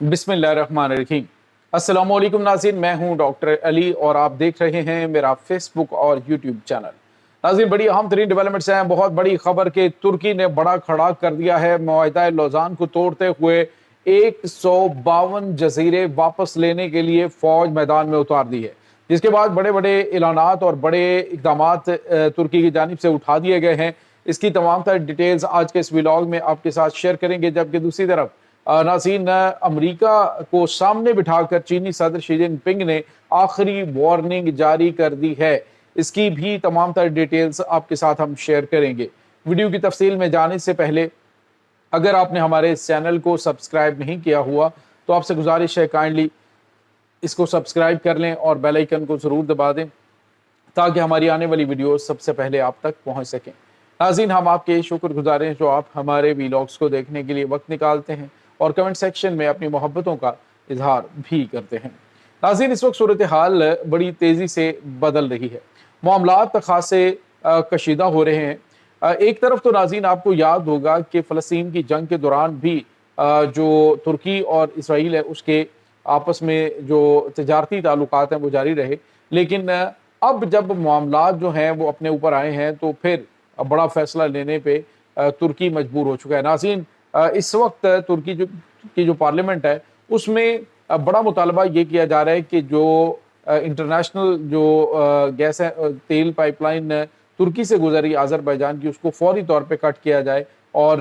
बिस्मिल्लाहिर्रहमानिर्रहीम। अस्सलामुअलैकुम नाज़रीन, मैं हूं डॉक्टर अली और आप देख रहे हैं मेरा फेसबुक और यूट्यूब चैनल। नाज़रीन, बड़ी अहम तरीन डेवलपमेंट्स हैं। बहुत बड़ी खबर कि तुर्की ने बड़ा खड़ा कर दिया है। मुआहिदा लौज़ान को तोड़ते हुए 152 जजीरे वापस लेने के लिए फौज मैदान में उतार दी है, जिसके बाद बड़े बड़े ऐलानात और बड़े इक़दामात तुर्की की जानिब से उठा दिए गए हैं। इसकी तमाम तर डिटेल्स आज के इस व्लॉग में आपके साथ शेयर करेंगे। जबकि दूसरी तरफ नाज़रीन, अमेरिका को सामने बिठाकर चीनी सदर शी जिनपिंग ने आखिरी वार्निंग जारी कर दी है। इसकी भी तमाम तर डिटेल्स आपके साथ हम शेयर करेंगे। वीडियो की तफसील में जाने से पहले अगर आपने हमारे इस चैनल को सब्सक्राइब नहीं किया हुआ तो आपसे गुजारिश है काइंडली इसको सब्सक्राइब कर लें और बेल आइकन को ज़रूर दबा दें ताकि हमारी आने वाली वीडियो सबसे पहले आप तक पहुंच सकें। नाज़रीन, हम आपके शुक्रगुजार हैं जो आप हमारे वीलॉग्स को देखने के लिए वक्त निकालते हैं और कमेंट सेक्शन में अपनी मोहब्बतों का इजहार भी करते हैं। नाज़रीन, इस वक्त सूरत हाल बड़ी तेज़ी से बदल रही है। मामलात खासे कशीदा हो रहे हैं। एक तरफ तो नाज़रीन आपको याद होगा कि फ़लस्तीन की जंग के दौरान भी जो तुर्की और इसराइल है उसके आपस में जो तजारती ताल्लुकात हैं वो जारी रहे। लेकिन अब जब मामलात जो हैं वो अपने ऊपर आए हैं तो फिर बड़ा फैसला लेने पे तुर्की मजबूर हो चुका है। नाज़रीन, इस वक्त तुर्की की जो पार्लियामेंट है उसमें बड़ा मुतालबा ये किया जा रहा है कि जो इंटरनेशनल जो गैस है तेल पाइपलाइन तुर्की से गुजरी अज़रबैजान की, उसको फौरी तौर पे कट किया जाए और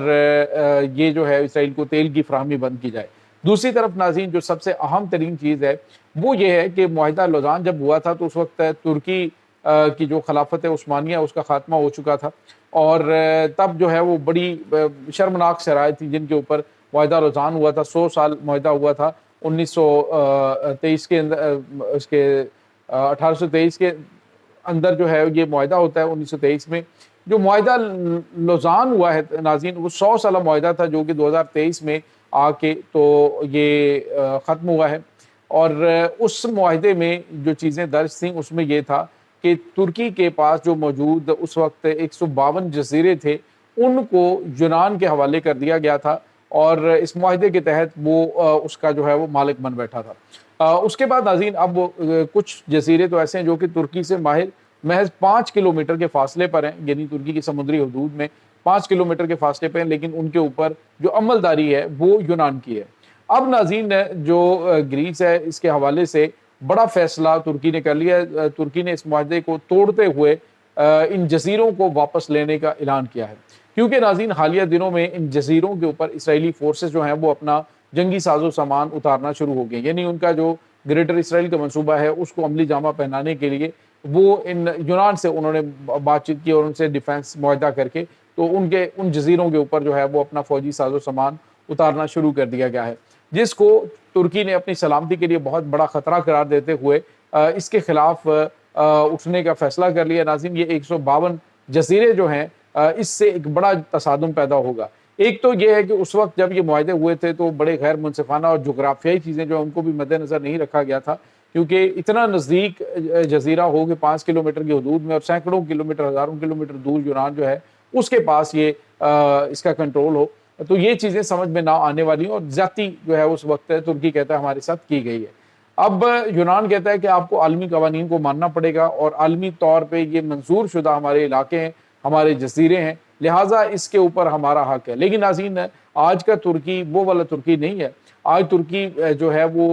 ये जो है इसराइल को तेल की फराहमी बंद की जाए। दूसरी तरफ नाज़रीन, जो सबसे अहम तरीन चीज़ है वो ये है कि मुआहिदा लौज़ान जब हुआ था तो उस वक्त तुर्की की जो खिलाफत उस्मानिया उसका खात्मा हो चुका था और तब जो है वो बड़ी शर्मनाक शराइत थी जिनके ऊपर मुआहिदा लौज़ान हुआ था। 100 साल मुआहिदा हुआ था 1923 के अंदर, उसके 1823 के अंदर जो है ये मुआहिदा होता है। 1923 में जो मुआहिदा लौज़ान हुआ है नाज़रीन, वो 100 साल मुआहिदा था जो कि 2023 में आके तो ये ख़त्म हुआ है। और उस मुआहिदे में जो चीज़ें दर्ज थीं उसमें ये था कि तुर्की के पास जो मौजूद उस वक्त 152 जजीरे थे उनको यूनान के हवाले कर दिया गया था और इस मुआहिदे के तहत वो उसका जो है वो मालिक बन बैठा था। उसके बाद नाज़रीन अब कुछ जजीरे तो ऐसे हैं जो कि तुर्की से महज 5 किलोमीटर के फासले पर हैं, यानी तुर्की की समुद्री हदूद में 5 किलोमीटर के फासले पर हैं, लेकिन उनके ऊपर जो अमलदारी है वो यूनान की है। अब नाज़रीन, जो ग्रीस है इसके हवाले से बड़ा फैसला तुर्की ने कर लिया। तुर्की ने इस मुआहदे को तोड़ते हुए इन जजीरों को वापस लेने का ऐलान किया है, क्योंकि नाज़रीन हालिया दिनों में इन जजीरों के ऊपर इसराइली फोर्सेस जो हैं वो अपना जंगी साजो सामान उतारना शुरू हो गए। यानी उनका जो ग्रेटर इसराइल का मनसूबा है उसको अमली जामा पहनाने के लिए वो इन यूनान से उन्होंने बातचीत की और उनसे डिफेंस मुआहदा करके तो उनके उन जजीरों के ऊपर जो है वो अपना फौजी साजो सामान उतारना शुरू कर दिया गया है, जिसको तुर्की ने अपनी सलामती के लिए बहुत बड़ा खतरा करार देते हुए इसके खिलाफ उठने का फैसला कर लिया। नाज़रीन, ये 152 जजीरे जो हैं इससे एक बड़ा तसादुम पैदा होगा। एक तो ये है कि उस वक्त जब ये मुआहदे हुए थे तो बड़े गैर मुनसिफाना और जोग्राफियाई चीज़ें जो उनको भी मद्देनज़र नहीं रखा गया था, क्योंकि इतना नज़दीक जजीरा हो कि 5 किलोमीटर की हदूद में और सैकड़ों किलोमीटर, हज़ारों किलोमीटर दूर यूनान जो है उसके पास ये इसका कंट्रोल हो, तो ये चीज़ें समझ में ना आने वाली और ज्यादती जो है उस वक्त तुर्की कहता है हमारे साथ की गई है। अब यूनान कहता है कि आपको आलमी कवानीन को मानना पड़ेगा और आलमी तौर पे ये मंजूर शुदा हमारे इलाके हैं, हमारे जजीरे हैं, लिहाजा इसके ऊपर हमारा हक है। लेकिन नाज़रीन, आज का तुर्की वो वाला तुर्की नहीं है। आज तुर्की जो है वो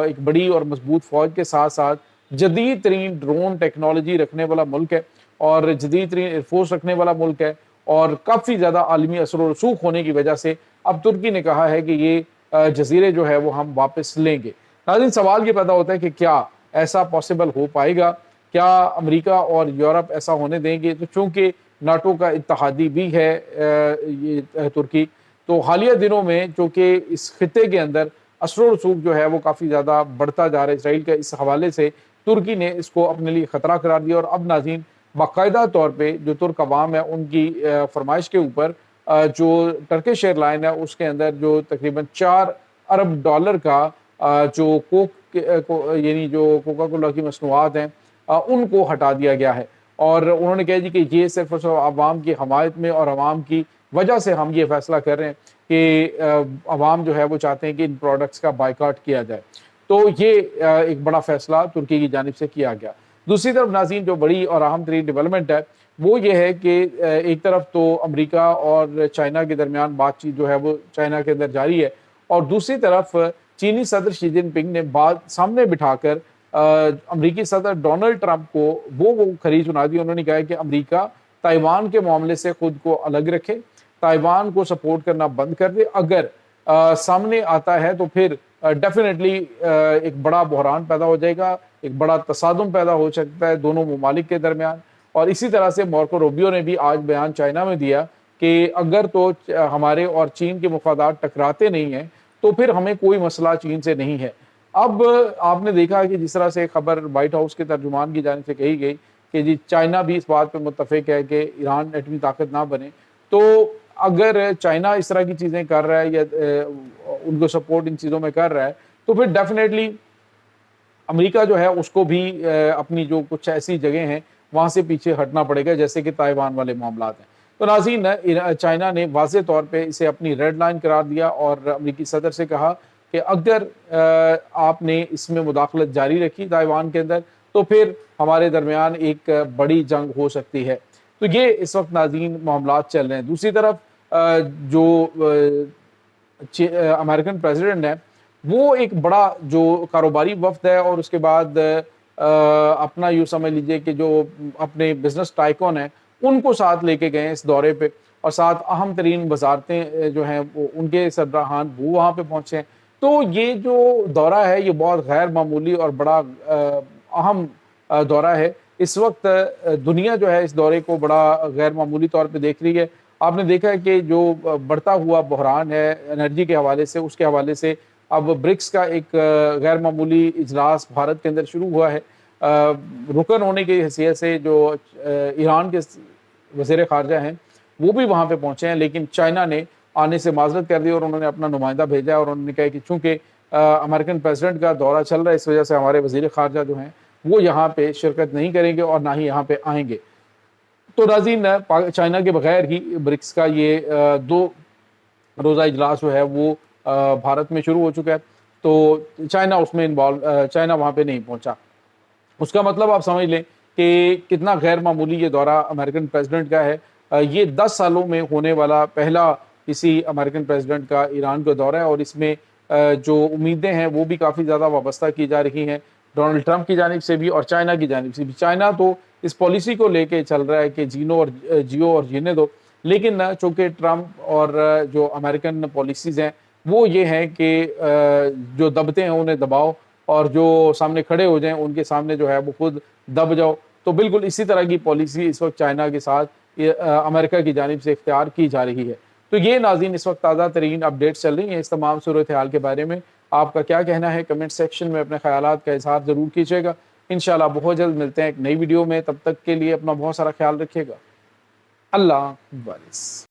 एक बड़ी और मजबूत फ़ौज के साथ साथ जदीद तरीन ड्रोन टेक्नोलॉजी रखने वाला मुल्क है और जदीद तरीन एयरफोर्स रखने वाला मुल्क है और काफ़ी ज़्यादा आलमी असर और रसूख होने की वजह से अब तुर्की ने कहा है कि ये जजीरे जो है वो हम वापस लेंगे। नाज़रीन, सवाल ये पैदा होता है कि क्या ऐसा पॉसिबल हो पाएगा? क्या अमेरिका और यूरोप ऐसा होने देंगे? तो चूँकि नाटो का इत्तेहादी भी है ये तुर्की, तो हालिया दिनों में चूँकि इस खित्ते के अंदर असर और रसूख जो है वो काफ़ी ज़्यादा बढ़ता जा रहा है इसराइल का, इस हवाले से तुर्की ने इसको अपने लिए ख़तरा करार दिया। और अब नाज़रीन बाकायदा तौर पे जो तुर्क अवाम है उनकी फरमाइश के ऊपर जो टर्किश एयरलाइन है उसके अंदर जो तकरीबन $4 अरब का जो यानी जो कोका कोला की मसनूआत हैं उनको हटा दिया गया है। और उन्होंने कहा जी कि ये सिर्फ आवाम की हमायत में और आवाम की وجہ سے ہم یہ فیصلہ کر رہے ہیں کہ عوام جو ہے وہ چاہتے ہیں کہ ان پروڈکٹس کا بائیکاٹ کیا جائے۔ تو یہ ایک بڑا فیصلہ ترکی کی جانب سے کیا گیا۔ دوسری طرف ناظرین جو بڑی اور اہم ترین ڈیولپمنٹ ہے وہ یہ ہے کہ ایک طرف تو امریکہ اور چائنا کے درمیان بات چیت جو ہے وہ چائنا کے اندر جاری ہے، اور دوسری طرف چینی صدر شی جن پنگ نے بات سامنے بٹھا کر امریکی صدر ڈونلڈ ٹرمپ کو وہ کھری سنا دی۔ انہوں نے کہا کہ امریکہ تائیوان کے معاملے سے خود کو الگ رکھے، تائیوان کو سپورٹ کرنا بند کر دے۔ اگر سامنے آتا ہے تو پھر ڈیفینیٹلی ایک بڑا بحران پیدا ہو جائے گا، ایک بڑا تصادم پیدا ہو سکتا ہے دونوں ممالک کے درمیان۔ اور اسی طرح سے مارکو روبیو نے بھی آج بیان چائنا میں دیا کہ اگر تو ہمارے اور چین کے مفادات ٹکراتے نہیں ہیں تو پھر ہمیں کوئی مسئلہ چین سے نہیں ہے۔ اب آپ نے دیکھا کہ جس طرح سے خبر وائٹ ہاؤس کے ترجمان کی جانب سے کہی گئی کہ جی چائنا بھی اس بات پہ متفق ہے کہ ایران ایٹمی طاقت نہ بنے، تو اگر چائنا اس طرح کی چیزیں کر رہا ہے یا ان کو سپورٹ ان چیزوں میں کر رہا ہے تو پھر ڈیفینیٹلی امریکہ جو ہے اس کو بھی اپنی جو کچھ ایسی جگہیں ہیں وہاں سے پیچھے ہٹنا پڑے گا، جیسے کہ تائیوان والے معاملات ہیں۔ تو ناظرین چائنا نے واضح طور پہ اسے اپنی ریڈ لائن قرار دیا اور امریکی صدر سے کہا کہ اگر آپ نے اس میں مداخلت جاری رکھی تائیوان کے اندر تو پھر ہمارے درمیان ایک بڑی جنگ ہو سکتی ہے۔ تو یہ اس وقت ناظرین معاملات چل رہے ہیں۔ دوسری طرف جو امریکن پریزیڈنٹ ہے وہ ایک بڑا جو کاروباری وفد ہے، اور اس کے بعد اپنا یوں سمجھ لیجئے کہ جو اپنے بزنس ٹائکون ہیں ان کو ساتھ لے کے گئے ہیں اس دورے پہ، اور ساتھ اہم ترین وزارتیں جو ہیں وہ ان کے سربراہان وہ وہاں پہ پہنچے ہیں۔ تو یہ جو دورہ ہے یہ بہت غیر معمولی اور بڑا اہم دورہ ہے۔ اس وقت دنیا جو ہے اس دورے کو بڑا غیر معمولی طور پہ دیکھ رہی ہے۔ آپ نے دیکھا ہے کہ جو بڑھتا ہوا بحران ہے انرجی کے حوالے سے، اس کے حوالے سے اب برکس کا ایک غیر معمولی اجلاس بھارت کے اندر شروع ہوا ہے۔ رکن ہونے کی حیثیت سے جو ایران کے وزیر خارجہ ہیں وہ بھی وہاں پہ پہنچے ہیں، لیکن چائنا نے آنے سے معذرت کر دی اور انہوں نے اپنا نمائندہ بھیجا، اور انہوں نے کہا کہ چونکہ امریکن پریزیڈنٹ کا دورہ چل رہا ہے اس وجہ سے ہمارے وزیر خارجہ جو ہیں وہ یہاں پہ شرکت نہیں کریں گے اور نہ ہی یہاں پہ آئیں گے۔ تو ناظرین چائنا کے بغیر ہی برکس کا یہ 2 روزہ اجلاس جو ہے وہ بھارت میں شروع ہو چکا ہے، تو چائنا اس میں چائنا وہاں پہ نہیں پہنچا۔ اس کا مطلب آپ سمجھ لیں کہ کتنا غیر معمولی یہ دورہ امریکن پریزیڈنٹ کا ہے۔ یہ 10 سالوں میں ہونے والا پہلا کسی امریکن پریزیڈنٹ کا ایران کا دورہ ہے، اور اس میں جو امیدیں ہیں وہ بھی کافی زیادہ وابستہ کی جا رہی ہیں ڈونلڈ ٹرمپ کی جانب سے بھی اور چائنا کی جانب سے بھی۔ چائنا تو اس پالیسی کو لے کے چل رہا ہے کہ جیو اور جینے دو، لیکن چونکہ ٹرمپ اور جو امریکن پالیسیز ہیں وہ یہ ہیں کہ جو دبتے ہیں انہیں دباؤ، اور جو سامنے کھڑے ہو جائیں ان کے سامنے جو ہے وہ خود دب جاؤ۔ تو بالکل اسی طرح کی پالیسی اس وقت چائنا کے ساتھ امریکہ کی جانب سے اختیار کی جا رہی ہے۔ تو یہ ناظرین اس وقت تازہ ترین اپڈیٹس چل رہی ہیں اس تمام صورتحال کے بارے میں۔ آپ کا کیا کہنا ہے کمنٹ سیکشن میں اپنے خیالات کا اظہار ضرور کیجیے گا۔ انشاءاللہ بہت جلد ملتے ہیں ایک نئی ویڈیو میں، تب تک کے لیے اپنا بہت سارا خیال رکھیے گا۔ اللہ حافظ۔